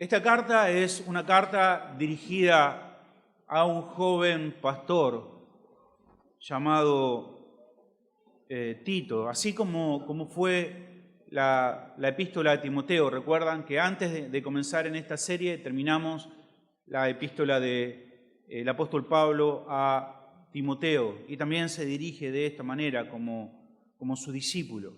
Esta carta es una carta dirigida a un joven pastor llamado Tito, así como fue la epístola a Timoteo. Recuerdan que antes de comenzar en esta serie terminamos la epístola del apóstol Pablo a Timoteo y también se dirige de esta manera como su discípulo.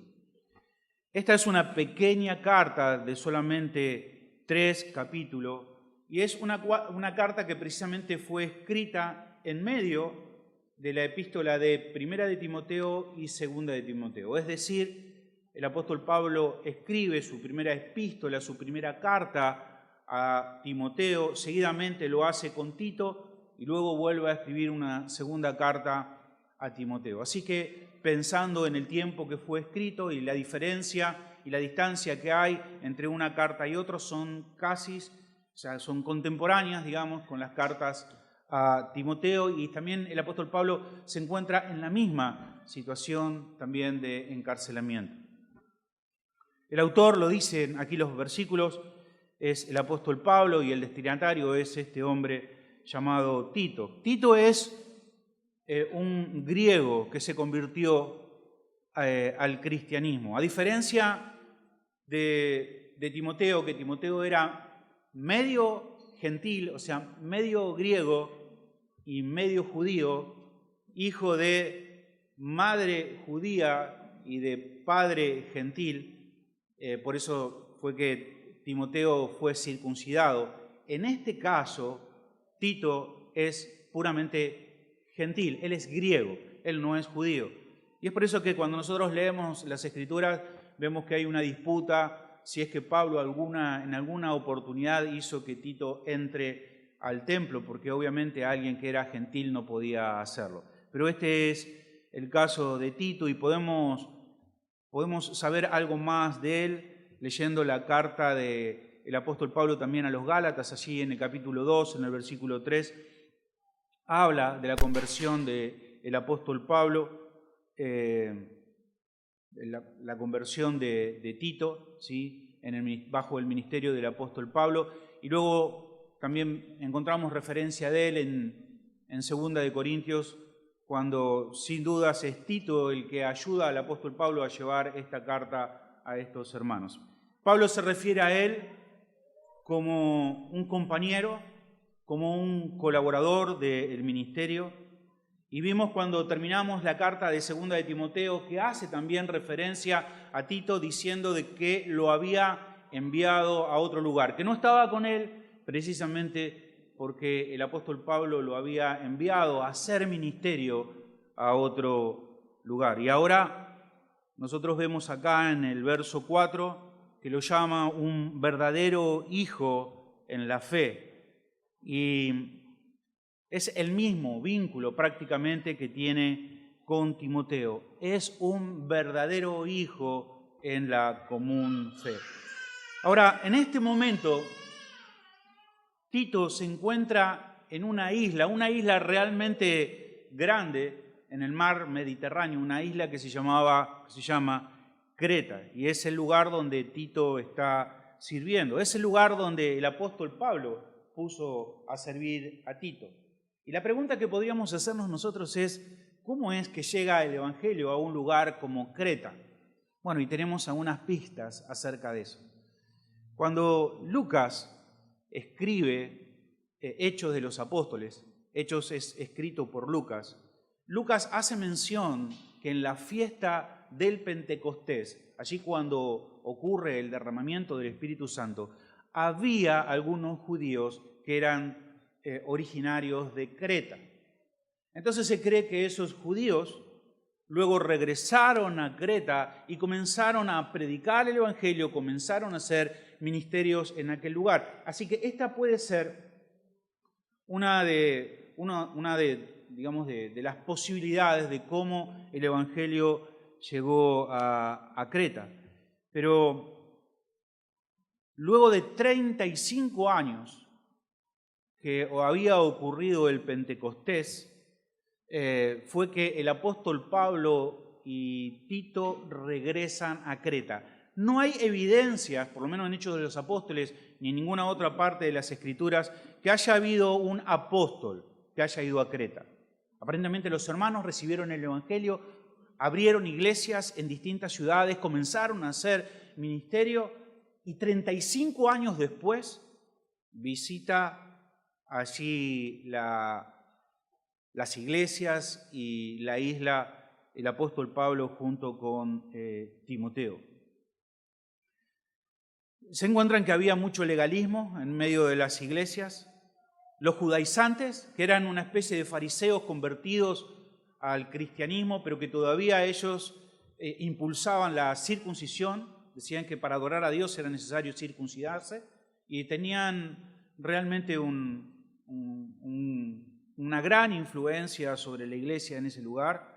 Esta es una pequeña carta de solamente 3 capítulos y es una carta que precisamente fue escrita en medio de la epístola de Primera de Timoteo y Segunda de Timoteo. Es decir, el apóstol Pablo escribe su primera epístola, su primera carta a Timoteo, seguidamente lo hace con Tito y luego vuelve a escribir una segunda carta a Timoteo. Así que pensando en el tiempo que fue escrito y la diferencia y la distancia que hay entre una carta y otra son son contemporáneas, digamos, con las cartas a Timoteo, y también el apóstol Pablo se encuentra en la misma situación también de encarcelamiento. El autor, lo dicen aquí los versículos, es el apóstol Pablo y el destinatario es este hombre llamado Tito. Tito es un griego que se convirtió al cristianismo. A diferencia de Timoteo, que Timoteo era medio gentil, o sea, medio griego y medio judío, hijo de madre judía y de padre gentil, por eso fue que Timoteo fue circuncidado. En este caso, Tito es puramente gentil, él es griego, él no es judío. Y es por eso que cuando nosotros leemos las Escrituras vemos que hay una disputa si es que Pablo en alguna oportunidad hizo que Tito entre al templo, porque obviamente alguien que era gentil no podía hacerlo. Pero este es el caso de Tito y podemos saber algo más de él leyendo la carta del apóstol Pablo también a los Gálatas, allí en el capítulo 2, en el versículo 3, habla de la conversión del apóstol Pablo, la conversión de Tito, ¿sí? Bajo el ministerio del apóstol Pablo, y luego también encontramos referencia de él en 2 de Corintios, cuando sin dudas es Tito el que ayuda al apóstol Pablo a llevar esta carta a estos hermanos. Pablo se refiere a él como un compañero, como un colaborador del ministerio, y vimos cuando terminamos la carta de 2 de Timoteo que hace también referencia a Tito diciendo de que lo había enviado a otro lugar, que no estaba con él precisamente porque el apóstol Pablo lo había enviado a hacer ministerio a otro lugar. Y ahora nosotros vemos acá en el verso 4 que lo llama un verdadero hijo en la fe. Y es el mismo vínculo prácticamente que tiene con Timoteo. Es un verdadero hijo en la común fe. Ahora, en este momento, Tito se encuentra en una isla realmente grande en el mar Mediterráneo, una isla que se llama Creta, y es el lugar donde Tito está sirviendo. Es el lugar donde el apóstol Pablo puso a servir a Tito. Y la pregunta que podríamos hacernos nosotros es, ¿cómo es que llega el Evangelio a un lugar como Creta? Bueno, y tenemos algunas pistas acerca de eso. Cuando Lucas escribe Hechos de los Apóstoles, Hechos es escrito por Lucas, Lucas hace mención que en la fiesta del Pentecostés, allí cuando ocurre el derramamiento del Espíritu Santo, había algunos judíos que eran originarios de Creta. Entonces se cree que esos judíos luego regresaron a Creta y comenzaron a predicar el Evangelio, comenzaron a hacer ministerios en aquel lugar. Así que esta puede ser una de las posibilidades de cómo el Evangelio llegó a Creta. Pero luego de 35 años que había ocurrido el Pentecostés, fue que el apóstol Pablo y Tito regresan a Creta. no hay evidencias, por lo menos en Hechos de los Apóstoles, ni en ninguna otra parte de las Escrituras, que haya habido un apóstol que haya ido a Creta. Aparentemente los hermanos recibieron el Evangelio, abrieron iglesias en distintas ciudades, comenzaron a hacer ministerio y 35 años después visita allí las iglesias y la isla el apóstol Pablo junto con Timoteo. Se encuentran que había mucho legalismo en medio de las iglesias. Los judaizantes, que eran una especie de fariseos convertidos al cristianismo, pero que todavía ellos impulsaban la circuncisión, decían que para adorar a Dios era necesario circuncidarse, y tenían realmente una gran influencia sobre la iglesia en ese lugar.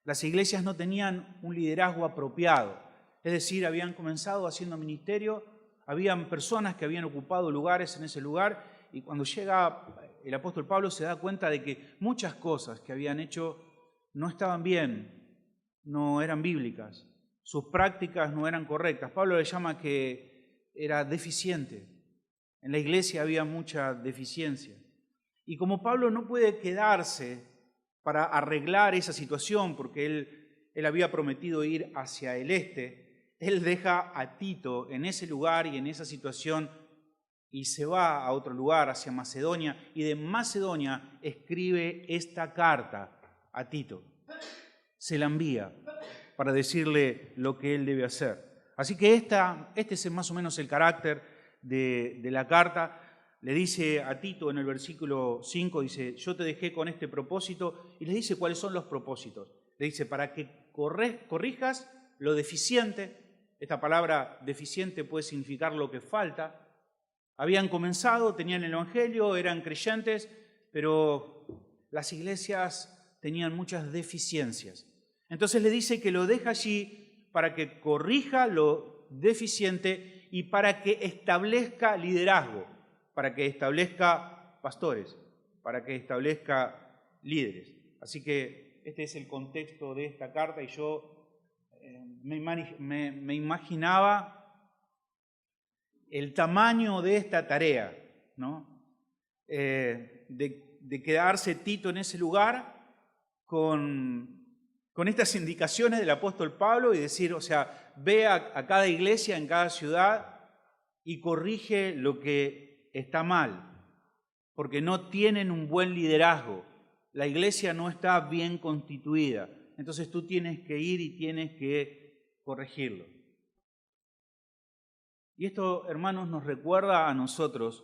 Las iglesias no tenían un liderazgo apropiado, es decir, habían comenzado haciendo ministerio, habían personas que habían ocupado lugares en ese lugar, y cuando llega el apóstol Pablo se da cuenta de que muchas cosas que habían hecho no estaban bien, no eran bíblicas, sus prácticas no eran correctas. Pablo le llama que era deficiente. En la iglesia había mucha deficiencia. Y como Pablo no puede quedarse para arreglar esa situación, porque él había prometido ir hacia el este, él deja a Tito en ese lugar y en esa situación y se va a otro lugar, hacia Macedonia, y de Macedonia escribe esta carta a Tito. Se la envía para decirle lo que él debe hacer. Así que este es más o menos el carácter de la carta. Le dice a Tito en el versículo 5, dice, yo te dejé con este propósito, y le dice cuáles son los propósitos. Le dice, para que corrijas lo deficiente. Esta palabra deficiente puede significar lo que falta. Habían comenzado, tenían el Evangelio, eran creyentes, pero las iglesias tenían muchas deficiencias. Entonces le dice que lo deja allí para que corrija lo deficiente y para que establezca liderazgo, para que establezca pastores, para que establezca líderes. Así que este es el contexto de esta carta y yo me imaginaba el tamaño de esta tarea, ¿no? De quedarse Tito en ese lugar con estas indicaciones del apóstol Pablo y decir, o sea, ve a cada iglesia en cada ciudad y corrige lo que está mal, porque no tienen un buen liderazgo. La iglesia no está bien constituida. Entonces tú tienes que ir y tienes que corregirlo. Y esto, hermanos, nos recuerda a nosotros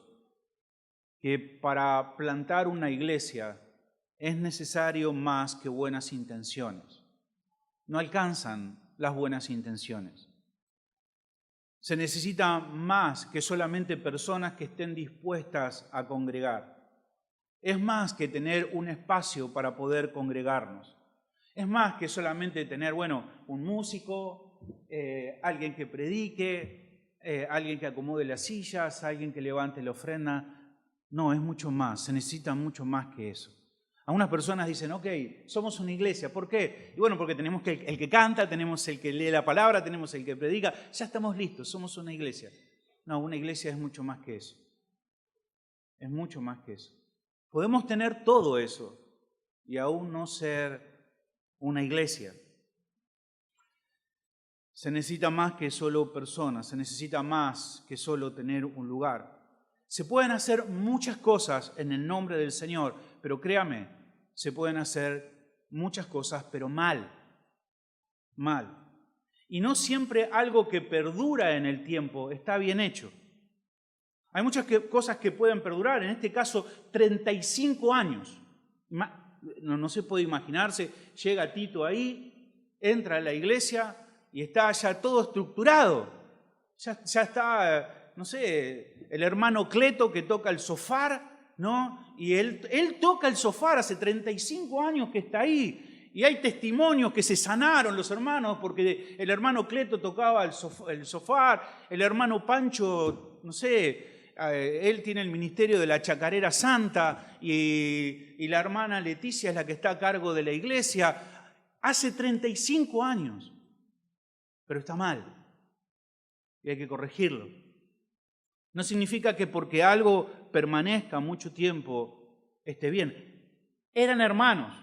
que para plantar una iglesia es necesario más que buenas intenciones. No alcanzan las buenas intenciones. Se necesita más que solamente personas que estén dispuestas a congregar. Es más que tener un espacio para poder congregarnos. Es más que solamente tener, un músico, alguien que predique, alguien que acomode las sillas, alguien que levante la ofrenda. No, es mucho más, se necesita mucho más que eso. Algunas personas dicen, ok, somos una iglesia, ¿por qué? Y bueno, porque tenemos el que canta, tenemos el que lee la palabra, tenemos el que predica, ya estamos listos, somos una iglesia. No, una iglesia es mucho más que eso. Es mucho más que eso. Podemos tener todo eso y aún no ser una iglesia. Se necesita más que solo personas, se necesita más que solo tener un lugar. Se pueden hacer muchas cosas en el nombre del Señor, pero créame, se pueden hacer muchas cosas, pero mal. Y no siempre algo que perdura en el tiempo está bien hecho. Hay muchas cosas que pueden perdurar, en este caso 35 años. No se puede imaginarse, llega Tito ahí, entra a la iglesia y está ya todo estructurado. Ya está, el hermano Cleto que toca el sofar, ¿no? Y él toca el sofar, hace 35 años que está ahí. Y hay testimonios que se sanaron los hermanos porque el hermano Cleto tocaba el sofar, el hermano Pancho, él tiene el ministerio de la chacarera santa y la hermana Leticia es la que está a cargo de la iglesia. Hace 35 años, pero está mal. y hay que corregirlo. No significa que porque algo permanezca mucho tiempo esté bien. Eran hermanos,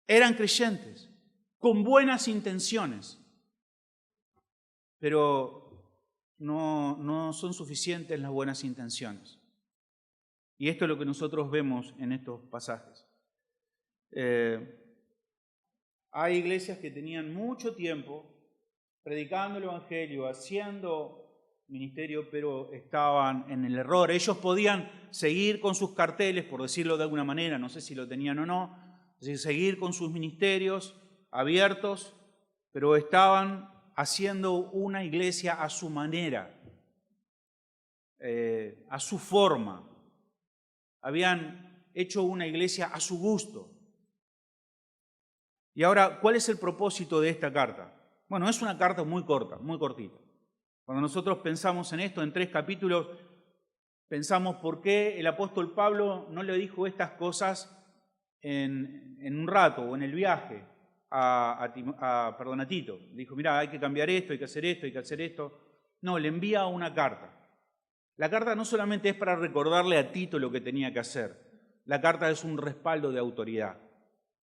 eran creyentes, con buenas intenciones, pero no son suficientes las buenas intenciones. Y esto es lo que nosotros vemos en estos pasajes. Hay iglesias que tenían mucho tiempo predicando el Evangelio, haciendo ministerio, pero estaban en el error. Ellos podían seguir con sus carteles, por decirlo de alguna manera, no sé si lo tenían o no, es decir, seguir con sus ministerios abiertos, pero estaban haciendo una iglesia a su manera, a su forma. Habían hecho una iglesia a su gusto. Y ahora, ¿cuál es el propósito de esta carta? Bueno, es una carta muy corta, muy cortita. Cuando nosotros pensamos en esto, en 3 capítulos, pensamos por qué el apóstol Pablo no le dijo estas cosas en un rato o en el viaje a Tito. Le dijo, mira, hay que cambiar esto, hay que hacer esto, hay que hacer esto. No, le envía una carta. La carta no solamente es para recordarle a Tito lo que tenía que hacer. La carta es un respaldo de autoridad.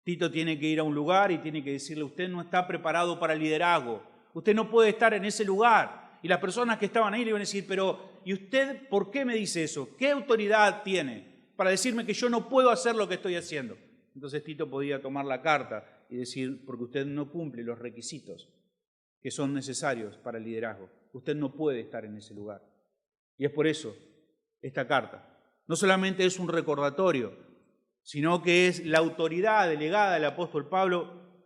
Tito tiene que ir a un lugar y tiene que decirle, usted no está preparado para el liderazgo, usted no puede estar en ese lugar. Y las personas que estaban ahí le iban a decir, pero ¿y usted por qué me dice eso? ¿Qué autoridad tiene para decirme que yo no puedo hacer lo que estoy haciendo? Entonces Tito podía tomar la carta y decir, porque usted no cumple los requisitos que son necesarios para el liderazgo. Usted no puede estar en ese lugar. Y es por eso esta carta. No solamente es un recordatorio, sino que es la autoridad delegada del apóstol Pablo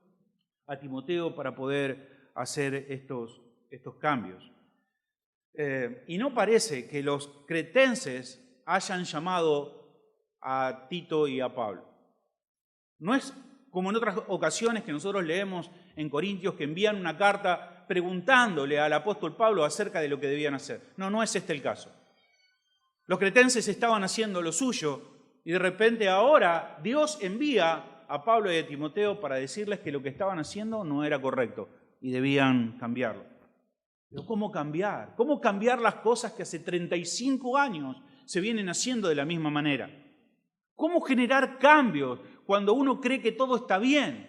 a Timoteo para poder hacer estos cambios. Y no parece que los cretenses hayan llamado a Tito y a Pablo. No es como en otras ocasiones que nosotros leemos en Corintios que envían una carta preguntándole al apóstol Pablo acerca de lo que debían hacer. No es este el caso. Los cretenses estaban haciendo lo suyo y de repente ahora Dios envía a Pablo y a Timoteo para decirles que lo que estaban haciendo no era correcto y debían cambiarlo. Pero ¿cómo cambiar? ¿Cómo cambiar las cosas que hace 35 años se vienen haciendo de la misma manera? ¿Cómo generar cambios cuando uno cree que todo está bien?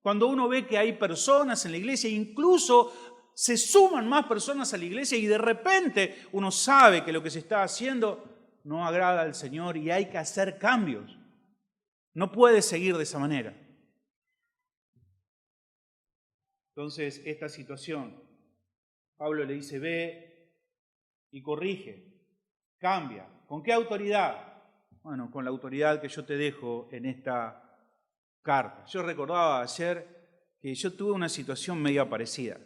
Cuando uno ve que hay personas en la iglesia, incluso se suman más personas a la iglesia y de repente uno sabe que lo que se está haciendo no agrada al Señor y hay que hacer cambios. No puede seguir de esa manera. Entonces, esta situación, Pablo le dice, ve y corrige, cambia. ¿Con qué autoridad? Bueno, con la autoridad que yo te dejo en esta carta. Yo recordaba ayer que yo tuve una situación media parecida.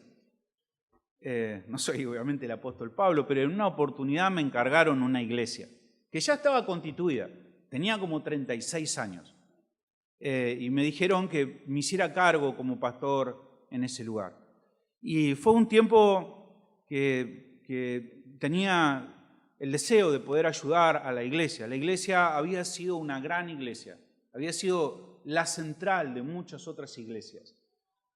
No soy obviamente el apóstol Pablo, pero en una oportunidad me encargaron una iglesia que ya estaba constituida, tenía como 36 años, y me dijeron que me hiciera cargo como pastor en ese lugar. Y fue un tiempo que tenía el deseo de poder ayudar a la iglesia. La iglesia había sido una gran iglesia, había sido la central de muchas otras iglesias.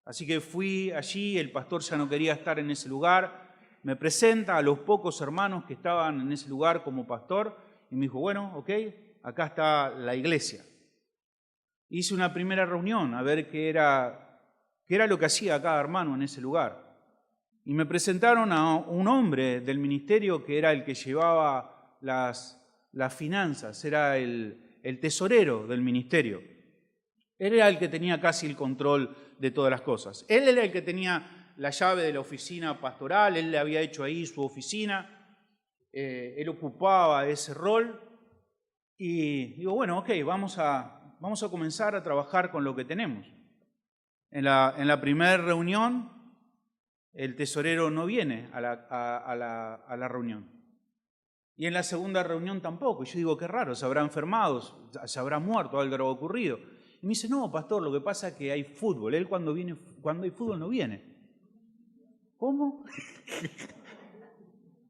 Así que fui allí, el pastor ya no quería estar en ese lugar, me presenta a los pocos hermanos que estaban en ese lugar como pastor y me dijo, bueno, ok, acá está la iglesia. Hice una primera reunión a ver qué era lo que hacía cada hermano en ese lugar. Y me presentaron a un hombre del ministerio que era el que llevaba las finanzas, era el tesorero del ministerio. Él era el que tenía casi el control de todas las cosas. Él era el que tenía la llave de la oficina pastoral, él le había hecho ahí su oficina, él ocupaba ese rol. Y digo, bueno, ok, vamos a comenzar a trabajar con lo que tenemos. En la primera reunión, el tesorero no viene a la reunión. Y en la segunda reunión tampoco. Y yo digo, qué raro, se habrá enfermado, se habrá muerto, algo habrá ocurrido. Y me dice, no, pastor, lo que pasa es que hay fútbol. Él cuando hay fútbol no viene. ¿Cómo?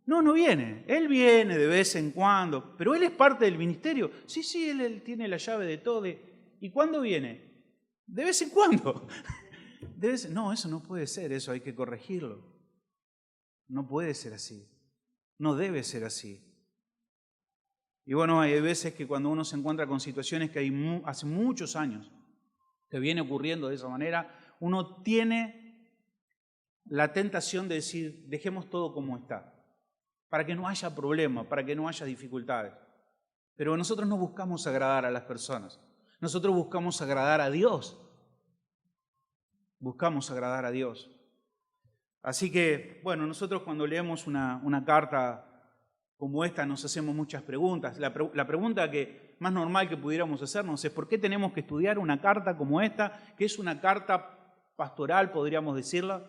No viene. Él viene de vez en cuando. Pero él es parte del ministerio. Sí, él tiene la llave de todo. ¿Y cuándo viene? De vez en cuando. No, eso no puede ser, eso hay que corregirlo. No puede ser así. No debe ser así. Y bueno, hay veces que cuando uno se encuentra con situaciones que hace muchos años que viene ocurriendo de esa manera, uno tiene la tentación de decir, dejemos todo como está, para que no haya problema, para que no haya dificultades. Pero nosotros no buscamos agradar a las personas, nosotros buscamos agradar a Dios. Buscamos agradar a Dios. Así que, bueno, nosotros cuando leemos una carta como esta nos hacemos muchas preguntas. La pregunta que más normal que pudiéramos hacernos es ¿por qué tenemos que estudiar una carta como esta, que es una carta pastoral, podríamos decirla,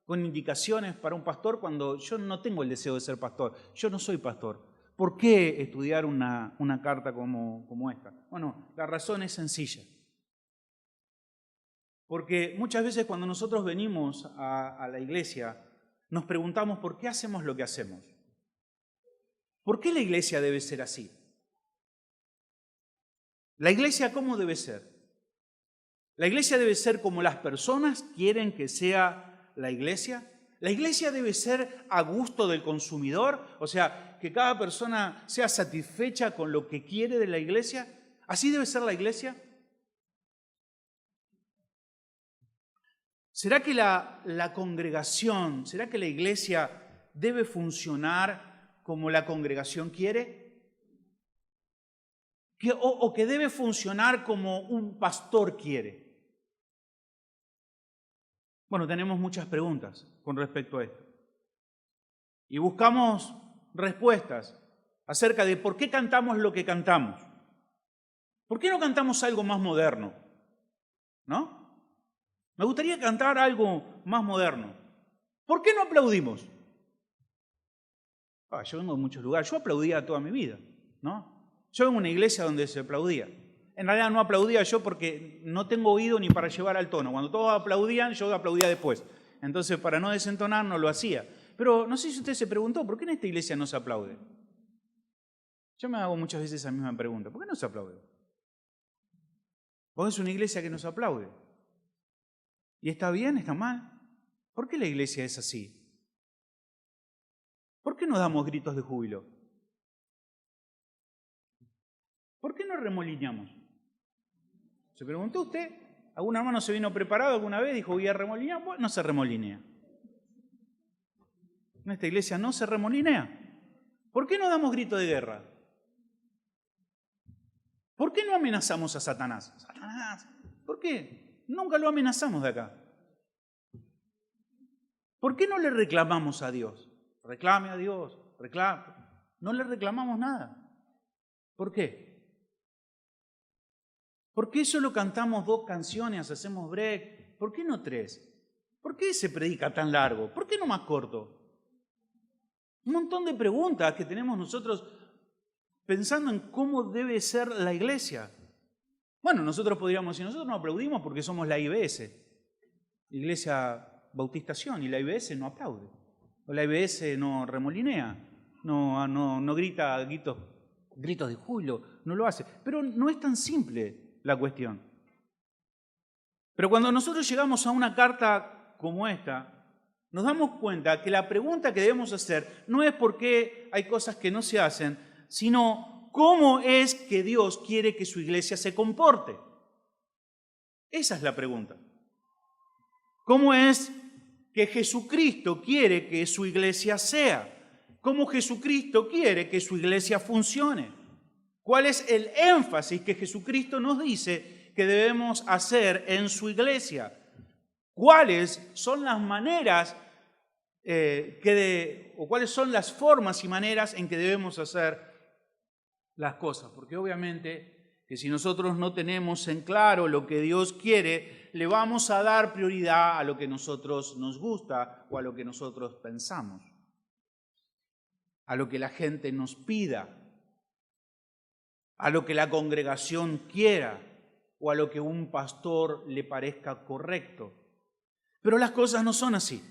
con indicaciones para un pastor cuando yo no tengo el deseo de ser pastor? Yo no soy pastor. ¿Por qué estudiar una carta como esta? Bueno, la razón es sencilla. Porque muchas veces cuando nosotros venimos a la iglesia, nos preguntamos ¿por qué hacemos lo que hacemos? ¿Por qué la iglesia debe ser así? ¿La iglesia cómo debe ser? ¿La iglesia debe ser como las personas quieren que sea la iglesia? ¿La iglesia debe ser a gusto del consumidor? O sea, que cada persona sea satisfecha con lo que quiere de la iglesia. ¿Así debe ser la iglesia? ¿Será que la congregación, será que la iglesia debe funcionar como la congregación quiere? ¿O que debe funcionar como un pastor quiere? Bueno, tenemos muchas preguntas con respecto a esto. Y buscamos respuestas acerca de por qué cantamos lo que cantamos. ¿Por qué no cantamos algo más moderno? ¿No? Me gustaría cantar algo más moderno. ¿Por qué no aplaudimos? Yo vengo de muchos lugares. Yo aplaudía toda mi vida, ¿no? Yo vengo a una iglesia donde se aplaudía. En realidad no aplaudía yo porque no tengo oído ni para llevar al tono. Cuando todos aplaudían, yo aplaudía después. Entonces, para no desentonar, no lo hacía. Pero no sé si usted se preguntó, ¿por qué en esta iglesia no se aplaude? Yo me hago muchas veces esa misma pregunta. ¿Por qué no se aplaude? Porque es una iglesia que nos aplaude. ¿Y está bien? ¿Está mal? ¿Por qué la iglesia es así? ¿Por qué no damos gritos de júbilo? ¿Por qué no remolineamos? ¿Se preguntó usted? ¿Algún hermano se vino preparado alguna vez? Dijo, voy a remolinear. Bueno, no se remolinea. En esta iglesia no se remolinea. ¿Por qué no damos grito de guerra? ¿Por qué no amenazamos a Satanás? Satanás. ¿Por qué? Nunca lo amenazamos de acá. ¿Por qué no le reclamamos a Dios? Reclame a Dios, reclame. No le reclamamos nada. ¿Por qué? ¿Por qué solo cantamos 2 canciones, hacemos break? ¿Por qué no 3? ¿Por qué se predica tan largo? ¿Por qué no más corto? Un montón de preguntas que tenemos nosotros pensando en cómo debe ser la iglesia. Bueno, nosotros podríamos decir, nosotros no aplaudimos porque somos la IBS, Iglesia Bautistación, y la IBS no aplaude. O la IBS no remolinea, no grita gritos de júbilo, no lo hace. Pero no es tan simple la cuestión. Pero cuando nosotros llegamos a una carta como esta, nos damos cuenta que la pregunta que debemos hacer no es por qué hay cosas que no se hacen, sino cómo es que Dios quiere que su iglesia se comporte. Esa es la pregunta. ¿Cómo es que Jesucristo quiere que su iglesia sea? ¿Cómo Jesucristo quiere que su iglesia funcione? ¿Cuál es el énfasis que Jesucristo nos dice que debemos hacer en su iglesia? ¿Cuáles son las maneras o cuáles son las formas y maneras en que debemos hacer las cosas? Porque obviamente que si nosotros no tenemos en claro lo que Dios quiere, le vamos a dar prioridad a lo que a nosotros nos gusta o a lo que nosotros pensamos, a lo que la gente nos pida, a lo que la congregación quiera o a lo que un pastor le parezca correcto. Pero las cosas no son así.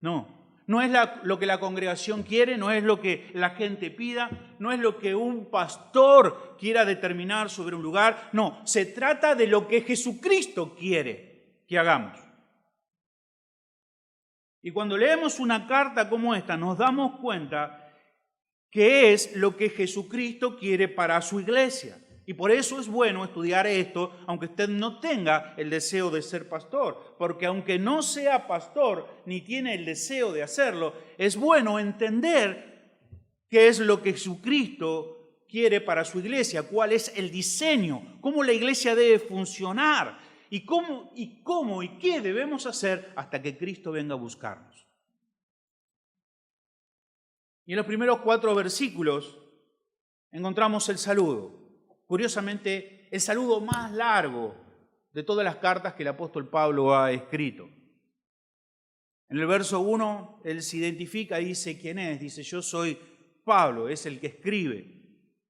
No es lo que la congregación quiere, no es lo que la gente pida, no es lo que un pastor quiera determinar sobre un lugar. No, se trata de lo que Jesucristo quiere que hagamos. Y cuando leemos una carta como esta, nos damos cuenta que es lo que Jesucristo quiere para su iglesia. Y por eso es bueno estudiar esto, aunque usted no tenga el deseo de ser pastor. Porque aunque no sea pastor, ni tiene el deseo de hacerlo, es bueno entender qué es lo que Jesucristo quiere para su iglesia, cuál es el diseño, cómo la iglesia debe funcionar y cómo y qué debemos hacer hasta que Cristo venga a buscarnos. Y en los primeros 4 versículos encontramos el saludo. Curiosamente, el saludo más largo de todas las cartas que el apóstol Pablo ha escrito. En el verso 1, él se identifica y dice quién es. Dice, yo soy Pablo, es el que escribe.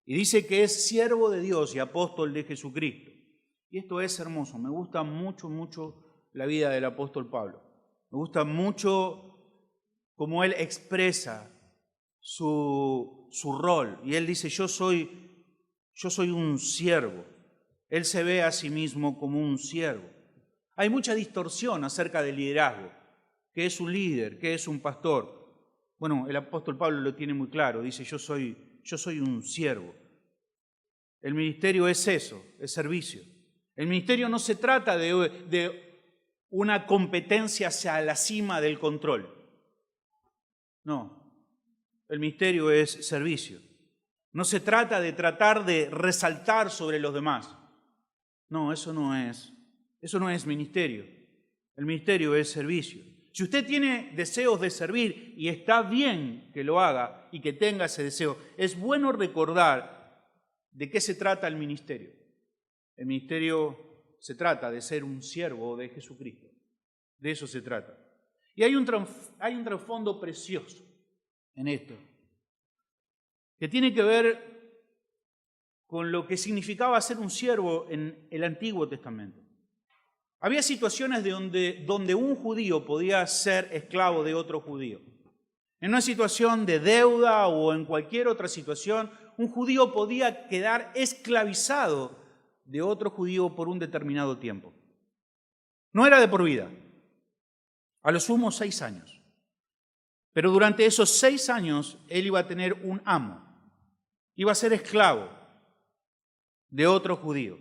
Y dice que es siervo de Dios y apóstol de Jesucristo. Y esto es hermoso. Me gusta mucho, mucho la vida del apóstol Pablo. Me gusta mucho cómo él expresa su rol. Y él dice, yo soy un siervo. Él se ve a sí mismo como un siervo. Hay mucha distorsión acerca del liderazgo. ¿Qué es un líder? ¿Qué es un pastor? Bueno, el apóstol Pablo lo tiene muy claro. Dice, yo soy un siervo. El ministerio es eso, es servicio. El ministerio no se trata de una competencia hacia la cima del control. No, el ministerio es servicio. No se trata de tratar de resaltar sobre los demás. No, eso no es ministerio. El ministerio es servicio. Si usted tiene deseos de servir y está bien que lo haga y que tenga ese deseo, es bueno recordar de qué se trata el ministerio. El ministerio se trata de ser un siervo de Jesucristo. De eso se trata. Y hay un trasfondo precioso en esto, que tiene que ver con lo que significaba ser un siervo en el Antiguo Testamento. Había situaciones donde un judío podía ser esclavo de otro judío. En una situación de deuda o en cualquier otra situación, un judío podía quedar esclavizado de otro judío por un determinado tiempo. No era de por vida, a lo sumo 6 años. Pero durante esos 6 años él iba a tener un amo. Iba a ser esclavo de otro judío.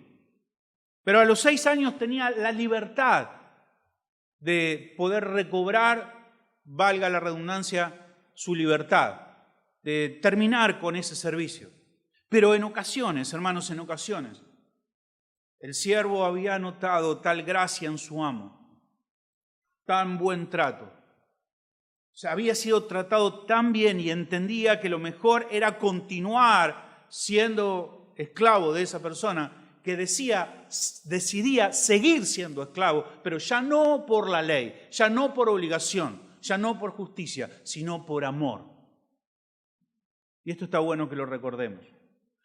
Pero a los 6 años tenía la libertad de poder recobrar, valga la redundancia, su libertad, de terminar con ese servicio. Pero en ocasiones, hermanos, el siervo había notado tal gracia en su amo, tan buen trato. O sea, había sido tratado tan bien y entendía que lo mejor era continuar siendo esclavo de esa persona, que decidía seguir siendo esclavo, pero ya no por la ley, ya no por obligación, ya no por justicia, sino por amor. Y esto está bueno que lo recordemos.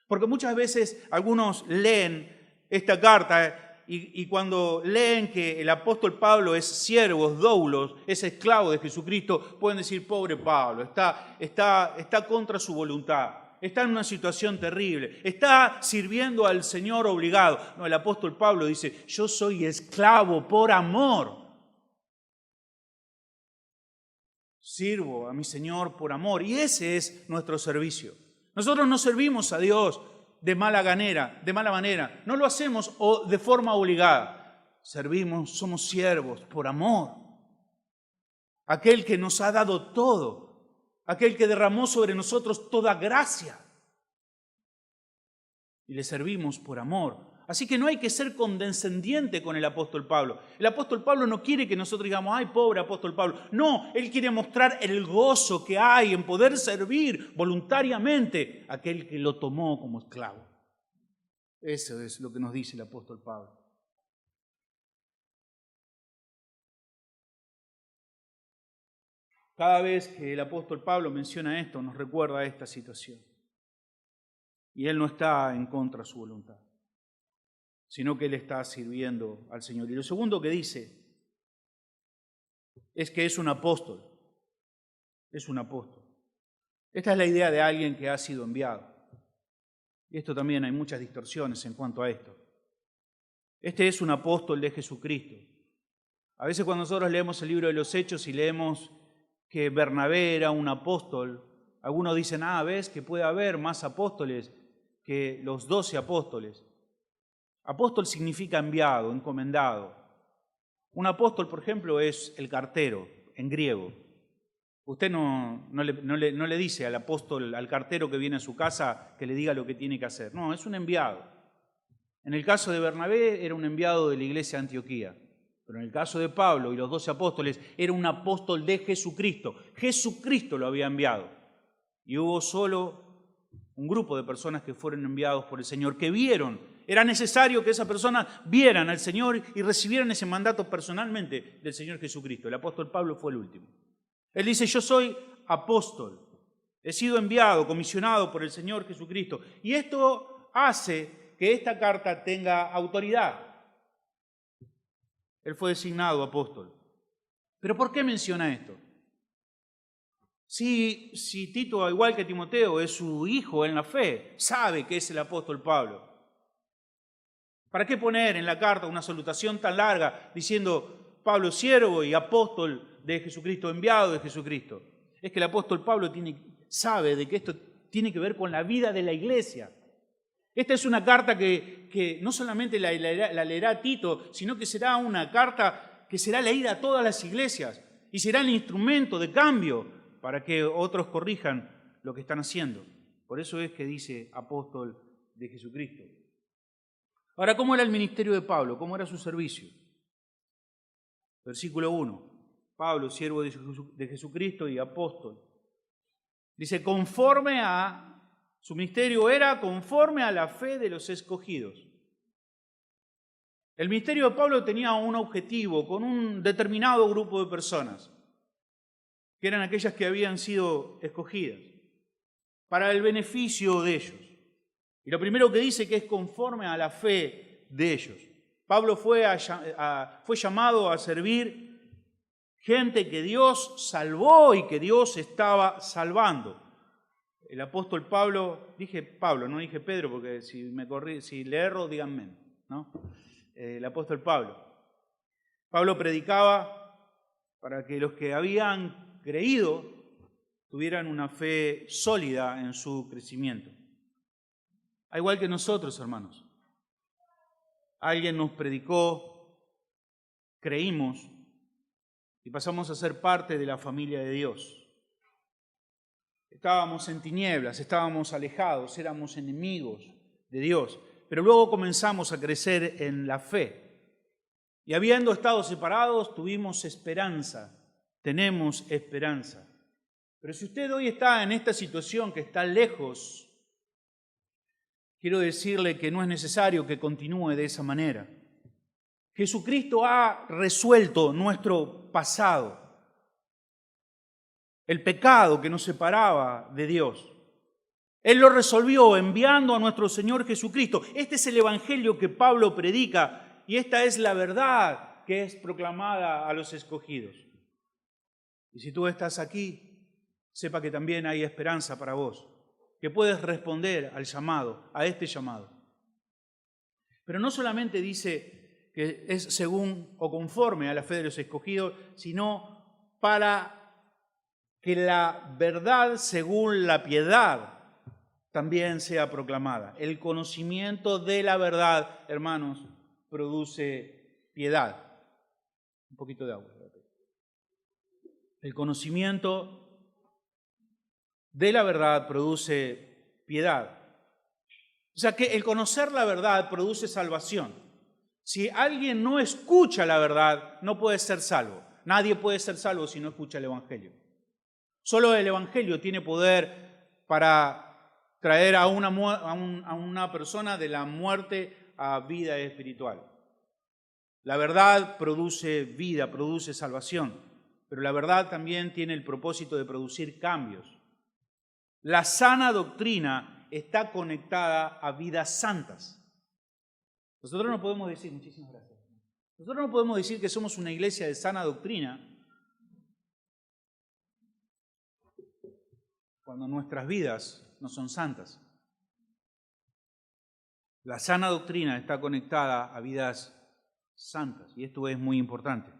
Porque muchas veces algunos leen esta carta y cuando leen que el apóstol Pablo es siervo, es doulos, es esclavo de Jesucristo, pueden decir, pobre Pablo, está contra su voluntad. Está en una situación terrible, está sirviendo al Señor obligado. No, el apóstol Pablo dice, yo soy esclavo por amor. Sirvo a mi Señor por amor y ese es nuestro servicio. Nosotros no servimos a Dios de mala manera, no lo hacemos de forma obligada. Servimos, somos siervos por amor. Aquel que nos ha dado todo. Aquel que derramó sobre nosotros toda gracia. Y le servimos por amor. Así que no hay que ser condescendiente con el apóstol Pablo. El apóstol Pablo no quiere que nosotros digamos, ay, pobre apóstol Pablo. No, él quiere mostrar el gozo que hay en poder servir voluntariamente a aquel que lo tomó como esclavo. Eso es lo que nos dice el apóstol Pablo. Cada vez que el apóstol Pablo menciona esto, nos recuerda esta situación. Y él no está en contra de su voluntad, sino que él está sirviendo al Señor. Y lo segundo que dice es que es un apóstol. Es un apóstol. Esta es la idea de alguien que ha sido enviado. Y esto también hay muchas distorsiones en cuanto a esto. Este es un apóstol de Jesucristo. A veces cuando nosotros leemos el libro de los Hechos y leemos que Bernabé era un apóstol. Algunos dicen, ves que puede haber más apóstoles que los 12 apóstoles. Apóstol significa enviado, encomendado. Un apóstol, por ejemplo, es el cartero, en griego. Usted no le dice al apóstol, al cartero que viene a su casa, que le diga lo que tiene que hacer. No, es un enviado. En el caso de Bernabé era un enviado de la iglesia de Antioquía. Pero en el caso de Pablo y los 12 apóstoles, era un apóstol de Jesucristo. Jesucristo lo había enviado. Y hubo solo un grupo de personas que fueron enviados por el Señor, que vieron. Era necesario que esas personas vieran al Señor y recibieran ese mandato personalmente del Señor Jesucristo. El apóstol Pablo fue el último. Él dice, yo soy apóstol, he sido enviado, comisionado por el Señor Jesucristo. Y esto hace que esta carta tenga autoridad. Él fue designado apóstol. ¿Pero por qué menciona esto? Si Tito, al igual que Timoteo, es su hijo en la fe, sabe que es el apóstol Pablo. ¿Para qué poner en la carta una salutación tan larga diciendo Pablo siervo y apóstol de Jesucristo, enviado de Jesucristo? Es que el apóstol Pablo sabe de que esto tiene que ver con la vida de la iglesia. Esta es una carta que no solamente la leerá Tito, sino que será una carta que será leída a todas las iglesias y será el instrumento de cambio para que otros corrijan lo que están haciendo. Por eso es que dice apóstol de Jesucristo. Ahora, ¿cómo era el ministerio de Pablo? ¿Cómo era su servicio? Versículo 1. Pablo, siervo de Jesucristo y apóstol. Dice, su ministerio era conforme a la fe de los escogidos. El ministerio de Pablo tenía un objetivo con un determinado grupo de personas, que eran aquellas que habían sido escogidas, para el beneficio de ellos. Y lo primero que dice que es conforme a la fe de ellos. Pablo fue llamado a servir gente que Dios salvó y que Dios estaba salvando. El apóstol Pablo, dije Pablo, no dije Pedro, porque si le erro, díganme, ¿no? El apóstol Pablo. Pablo predicaba para que los que habían creído tuvieran una fe sólida en su crecimiento. Al igual que nosotros, hermanos. Alguien nos predicó, creímos y pasamos a ser parte de la familia de Dios. Estábamos en tinieblas, estábamos alejados, éramos enemigos de Dios, pero luego comenzamos a crecer en la fe. Y habiendo estado separados, tuvimos esperanza, tenemos esperanza. Pero si usted hoy está en esta situación que está lejos, quiero decirle que no es necesario que continúe de esa manera. Jesucristo ha resuelto nuestro pasado, el pecado que nos separaba de Dios. Él lo resolvió enviando a nuestro Señor Jesucristo. Este es el evangelio que Pablo predica y esta es la verdad que es proclamada a los escogidos. Y si tú estás aquí, sepa que también hay esperanza para vos, que puedes responder al llamado, a este llamado. Pero no solamente dice que es según o conforme a la fe de los escogidos, sino para que la verdad según la piedad también sea proclamada. El conocimiento de la verdad, hermanos, produce piedad. Un poquito de agua. El conocimiento de la verdad produce piedad. O sea que el conocer la verdad produce salvación. Si alguien no escucha la verdad, no puede ser salvo. Nadie puede ser salvo si no escucha el Evangelio. Solo el Evangelio tiene poder para traer a una persona de la muerte a vida espiritual. La verdad produce vida, produce salvación, pero la verdad también tiene el propósito de producir cambios. La sana doctrina está conectada a vidas santas. Nosotros no podemos decir, muchísimas gracias, nosotros no podemos decir que somos una iglesia de sana doctrina cuando nuestras vidas no son santas. La sana doctrina está conectada a vidas santas y esto es muy importante.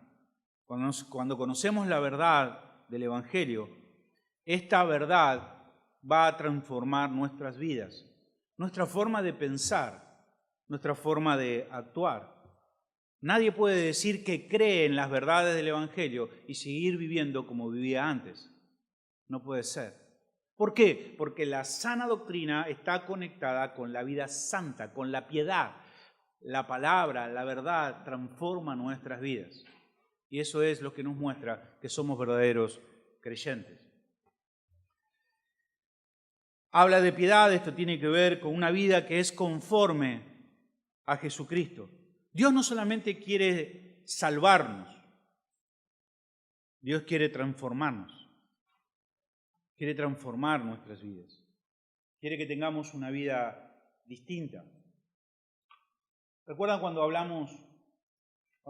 Cuando conocemos la verdad, del Evangelio, esta verdad va a transformar nuestras vidas, nuestra forma de pensar, nuestra forma de actuar. Nadie puede decir que cree en las verdades del Evangelio y seguir viviendo como vivía antes. No puede ser. ¿Por qué? Porque la sana doctrina está conectada con la vida santa, con la piedad. La palabra, la verdad, transforma nuestras vidas. Y eso es lo que nos muestra que somos verdaderos creyentes. Habla de piedad, esto tiene que ver con una vida que es conforme a Jesucristo. Dios no solamente quiere salvarnos, Dios quiere transformarnos, quiere transformar nuestras vidas, quiere que tengamos una vida distinta. ¿Recuerdan cuando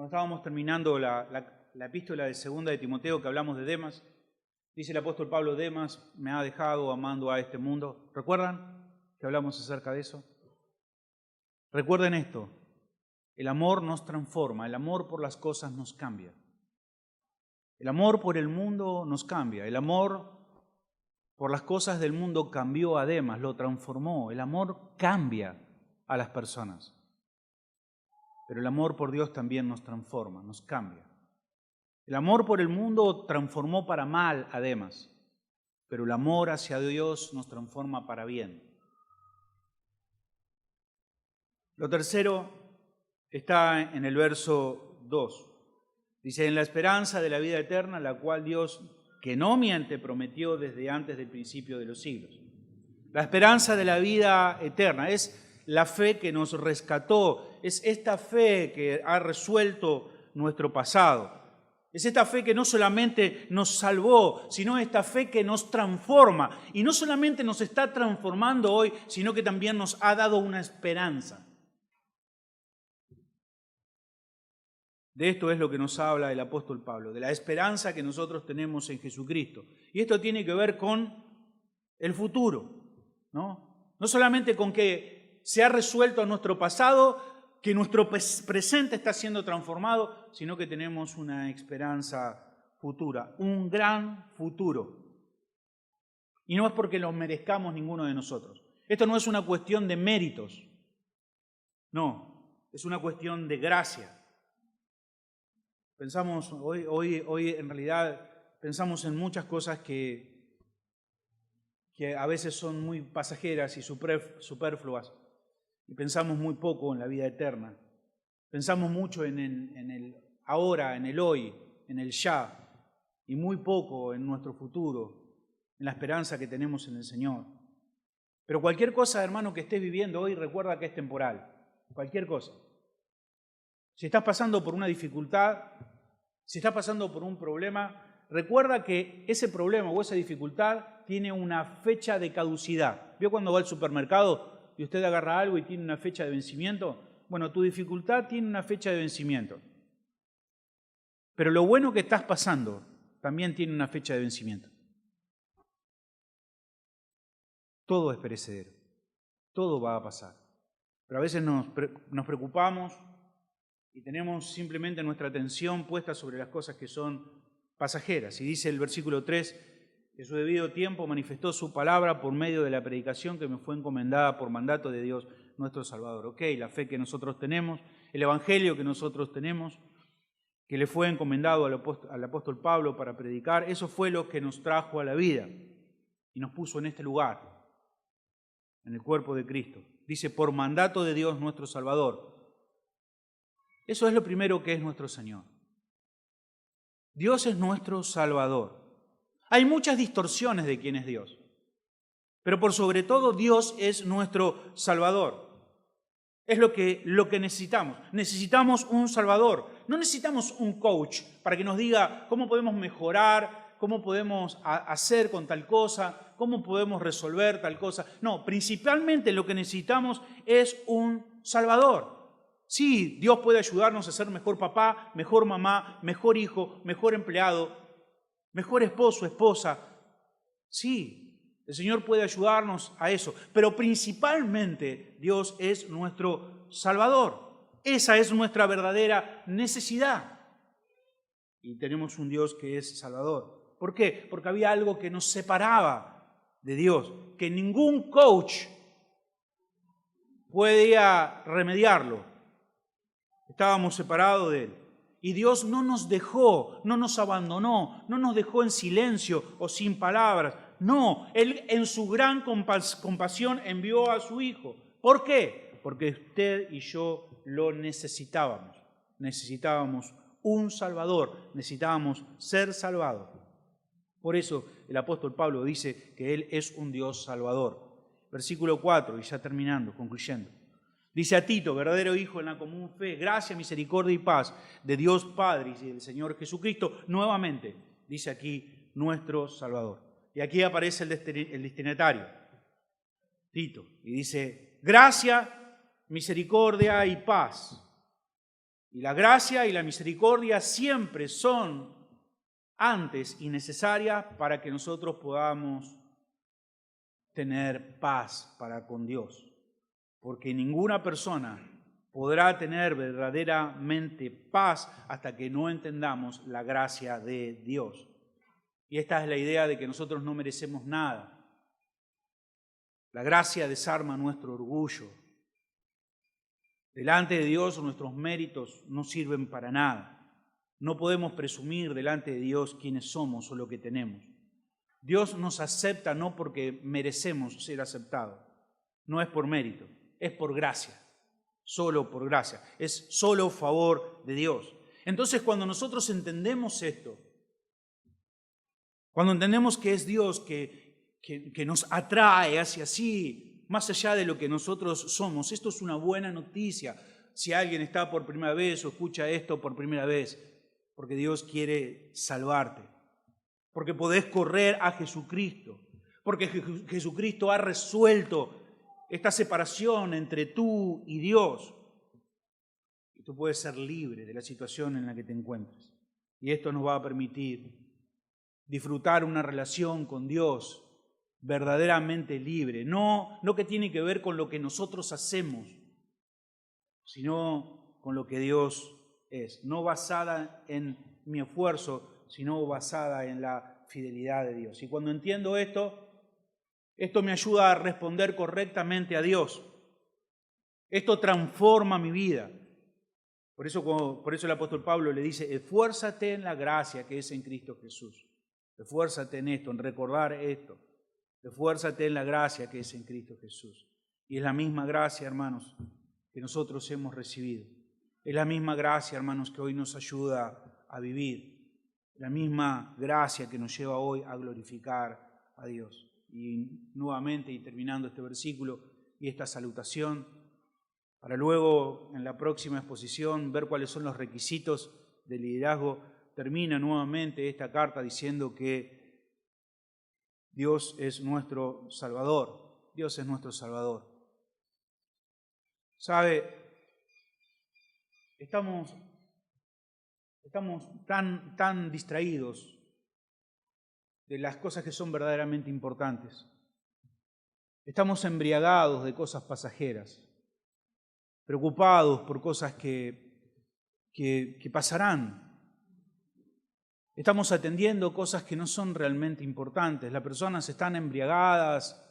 estábamos terminando la epístola de segunda de Timoteo, que hablamos de Demas? Dice el apóstol Pablo, Demas me ha dejado amando a este mundo. ¿Recuerdan que hablamos acerca de eso? Recuerden esto, el amor nos transforma, el amor por las cosas nos cambia. El amor por el mundo nos cambia, el amor por las cosas del mundo cambió a Demas, lo transformó. El amor cambia a las personas, pero el amor por Dios también nos transforma, nos cambia. El amor por el mundo transformó para mal a Demas, pero el amor hacia Dios nos transforma para bien. Lo tercero está en el verso 2. Dice, en la esperanza de la vida eterna, la cual Dios, que no miente, prometió desde antes del principio de los siglos. La esperanza de la vida eterna es la fe que nos rescató, es esta fe que ha resuelto nuestro pasado. Es esta fe que no solamente nos salvó, sino esta fe que nos transforma. Y no solamente nos está transformando hoy, sino que también nos ha dado una esperanza. De esto es lo que nos habla el apóstol Pablo, de la esperanza que nosotros tenemos en Jesucristo. Y esto tiene que ver con el futuro, ¿no? No solamente con que se ha resuelto nuestro pasado, que nuestro presente está siendo transformado, sino que tenemos una esperanza futura, un gran futuro. Y no es porque lo merezcamos ninguno de nosotros. Esto no es una cuestión de méritos, no, es una cuestión de gracia. Pensamos, hoy en realidad pensamos en muchas cosas que a veces son muy pasajeras y superfluas, y pensamos muy poco en la vida eterna. Pensamos mucho en el ahora, en el hoy, en el ya, y muy poco en nuestro futuro, en la esperanza que tenemos en el Señor. Pero cualquier cosa, hermano, que estés viviendo hoy, recuerda que es temporal. Cualquier cosa. Si estás pasando por una dificultad, si estás pasando por un problema, recuerda que ese problema o esa dificultad tiene una fecha de caducidad. ¿Vio cuando va al supermercado y usted agarra algo y tiene una fecha de vencimiento? Bueno, tu dificultad tiene una fecha de vencimiento. Pero lo bueno que estás pasando también tiene una fecha de vencimiento. Todo es perecedero. Todo va a pasar. Pero a veces nos preocupamos y tenemos simplemente nuestra atención puesta sobre las cosas que son pasajeras. Y dice el versículo 3, que su debido tiempo manifestó su palabra por medio de la predicación que me fue encomendada por mandato de Dios nuestro Salvador. Ok, la fe que nosotros tenemos, el evangelio que nosotros tenemos, que le fue encomendado al apóstol Pablo para predicar, eso fue lo que nos trajo a la vida y nos puso en este lugar, en el cuerpo de Cristo. Dice, por mandato de Dios nuestro Salvador. Eso es lo primero que es nuestro Señor. Dios es nuestro Salvador. Hay muchas distorsiones de quién es Dios, pero por sobre todo Dios es nuestro Salvador. Es lo que necesitamos. Necesitamos un Salvador. No necesitamos un coach para que nos diga cómo podemos mejorar, cómo podemos hacer con tal cosa, cómo podemos resolver tal cosa. No, principalmente lo que necesitamos es un Salvador. Sí, Dios puede ayudarnos a ser mejor papá, mejor mamá, mejor hijo, mejor empleado, mejor esposo, esposa. Sí, el Señor puede ayudarnos a eso, pero principalmente Dios es nuestro Salvador. Esa es nuestra verdadera necesidad. Y tenemos un Dios que es Salvador. ¿Por qué? Porque había algo que nos separaba de Dios, que ningún coach podía remediarlo. Estábamos separados de Él. Y Dios no nos dejó, no nos abandonó, no nos dejó en silencio o sin palabras. No, Él en su gran compasión envió a su Hijo. ¿Por qué? Porque usted y yo lo necesitábamos. Necesitábamos un Salvador, necesitábamos ser salvados. Por eso el apóstol Pablo dice que Él es un Dios salvador. Versículo 4, y ya terminando, concluyendo. Dice a Tito, verdadero hijo en la común fe, gracia, misericordia y paz de Dios Padre y del Señor Jesucristo, nuevamente, dice aquí, nuestro Salvador. Y aquí aparece el destinatario, Tito, y dice, gracia, misericordia y paz. Y la gracia y la misericordia siempre son antes y necesarias para que nosotros podamos tener paz para con Dios. Porque ninguna persona podrá tener verdaderamente paz hasta que no entendamos la gracia de Dios. Y esta es la idea de que nosotros no merecemos nada. La gracia desarma nuestro orgullo. Delante de Dios nuestros méritos no sirven para nada. No podemos presumir delante de Dios quiénes somos o lo que tenemos. Dios nos acepta no porque merecemos ser aceptados. No es por mérito, es por gracia. Solo por gracia. Es solo favor de Dios. Entonces, cuando nosotros entendemos esto, cuando entendemos que es Dios que nos atrae hacia sí, más allá de lo que nosotros somos, esto es una buena noticia. Si alguien está por primera vez o escucha esto por primera vez, porque Dios quiere salvarte, porque podés correr a Jesucristo, porque Jesucristo ha resuelto esta separación entre tú y Dios. Y tú puedes ser libre de la situación en la que te encuentres. Y esto nos va a permitir disfrutar una relación con Dios verdaderamente libre, no que tiene que ver con lo que nosotros hacemos, sino con lo que Dios es, no basada en mi esfuerzo, sino basada en la fidelidad de Dios. Y cuando entiendo esto me ayuda a responder correctamente a Dios. Esto transforma mi vida. Por eso el apóstol Pablo le dice, esfuérzate en la gracia que es en Cristo Jesús. Esfuérzate en esto, en recordar esto. Esfuérzate en la gracia que es en Cristo Jesús. Y es la misma gracia, hermanos, que nosotros hemos recibido. Es la misma gracia, hermanos, que hoy nos ayuda a vivir. La misma gracia que nos lleva hoy a glorificar a Dios. Y nuevamente, y terminando este versículo y esta salutación, para luego en la próxima exposición ver cuáles son los requisitos del liderazgo, termina nuevamente esta carta diciendo que Dios es nuestro Salvador. Dios es nuestro Salvador. ¿Sabe? Estamos tan distraídos de las cosas que son verdaderamente importantes. Estamos embriagados de cosas pasajeras, preocupados por cosas que pasarán. Estamos atendiendo cosas que no son realmente importantes. Las personas están embriagadas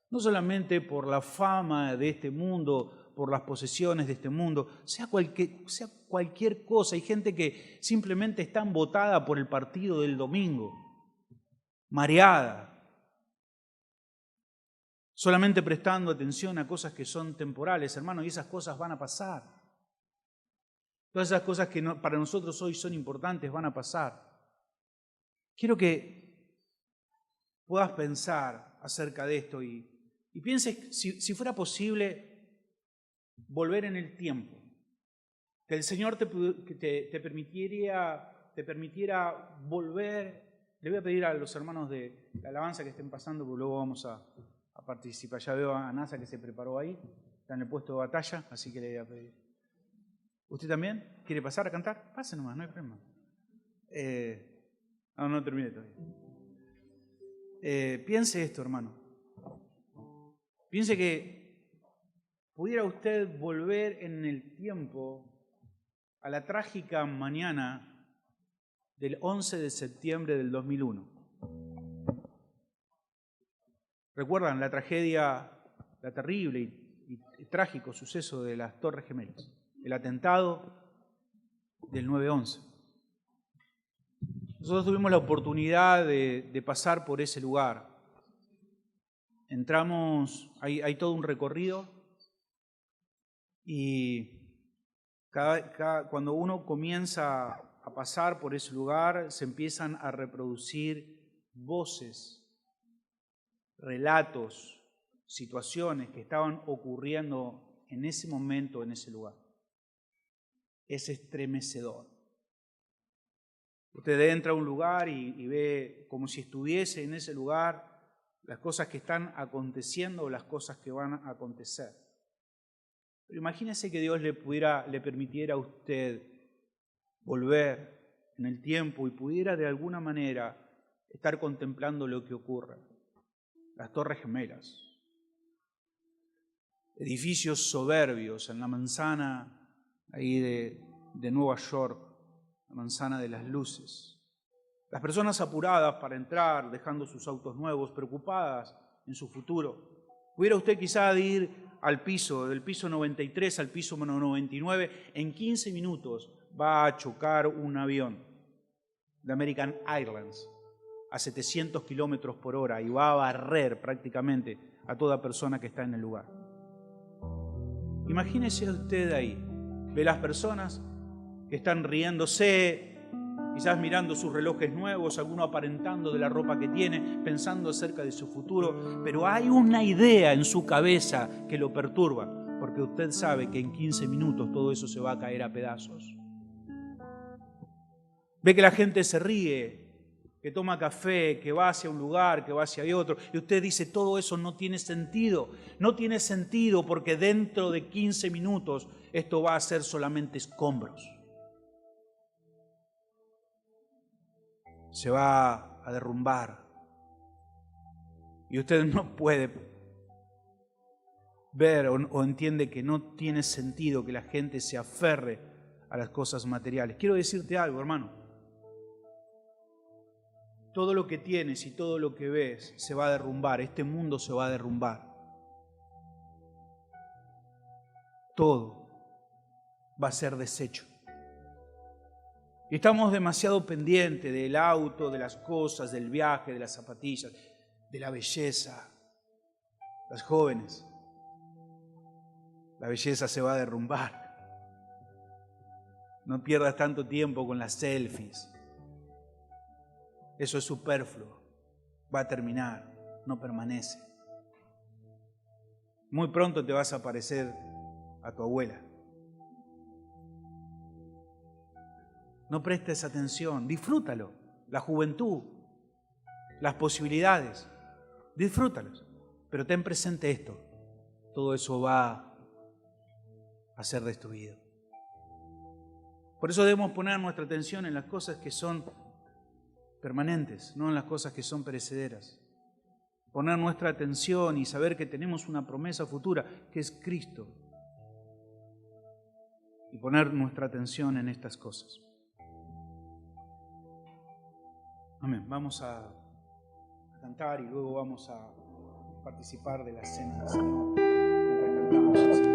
no solamente por la fama de este mundo, por las posesiones de este mundo, sea cualquier cosa. Hay gente que simplemente está embotada por el partido del domingo, mareada, solamente prestando atención a cosas que son temporales, hermano, y esas cosas van a pasar. Todas esas cosas que para nosotros hoy son importantes van a pasar. Quiero que puedas pensar acerca de esto y pienses si fuera posible volver en el tiempo, que el Señor te permitiera volver. Le voy a pedir a los hermanos de la alabanza que estén pasando, porque luego vamos a participar. Ya veo a Nasa que se preparó ahí, está en el puesto de batalla, así que le voy a pedir. ¿Usted también quiere pasar a cantar? Pase nomás, no hay problema. No termine todavía. Piense esto, hermano. Piense que pudiera usted volver en el tiempo a la trágica mañana del 11 de septiembre del 2001. ¿Recuerdan la tragedia, la terrible y trágico suceso de las Torres Gemelas? El atentado del 9/11. Nosotros tuvimos la oportunidad de pasar por ese lugar. Entramos, hay todo un recorrido y cuando uno comienza a pasar por ese lugar, se empiezan a reproducir voces, relatos, situaciones que estaban ocurriendo en ese momento, en ese lugar. Es estremecedor. Usted entra a un lugar y ve como si estuviese en ese lugar las cosas que están aconteciendo o las cosas que van a acontecer. Pero imagínese que Dios le permitiera a usted volver en el tiempo y pudiera de alguna manera estar contemplando lo que ocurre. Las Torres Gemelas, edificios soberbios en la manzana ahí de Nueva York, la manzana de las luces. Las personas apuradas para entrar, dejando sus autos nuevos, preocupadas en su futuro. Pudiera usted quizá ir al piso, del piso 93 al piso 99, en 15 minutos va a chocar un avión de American Airlines a 700 kilómetros por hora y va a barrer prácticamente a toda persona que está en el lugar. Imagínese usted ahí, ve las personas que están riéndose, quizás mirando sus relojes nuevos, alguno aparentando de la ropa que tiene, pensando acerca de su futuro, pero hay una idea en su cabeza que lo perturba, porque usted sabe que en 15 minutos todo eso se va a caer a pedazos. Ve que la gente se ríe, que toma café, que va hacia un lugar, que va hacia otro, y usted dice, todo eso no tiene sentido. No tiene sentido porque dentro de 15 minutos esto va a ser solamente escombros. Se va a derrumbar. Y usted no puede ver o entiende que no tiene sentido que la gente se aferre a las cosas materiales. Quiero decirte algo, hermano. Todo lo que tienes y todo lo que ves se va a derrumbar. Este mundo se va a derrumbar. Todo va a ser deshecho. Y estamos demasiado pendientes del auto, de las cosas, del viaje, de las zapatillas, de la belleza. Las jóvenes, la belleza se va a derrumbar. No pierdas tanto tiempo con las selfies. Eso es superfluo. Va a terminar, no permanece. Muy pronto te vas a parecer a tu abuela. No prestes atención, disfrútalo. La juventud, las posibilidades, disfrútalos. Pero ten presente esto, todo eso va a ser destruido. Por eso debemos poner nuestra atención en las cosas que son permanentes, no en las cosas que son perecederas. Poner nuestra atención y saber que tenemos una promesa futura, que es Cristo. Y poner nuestra atención en estas cosas. Amén. Vamos a cantar y luego vamos a participar de la cena del Señor mientras cantamos el Señor.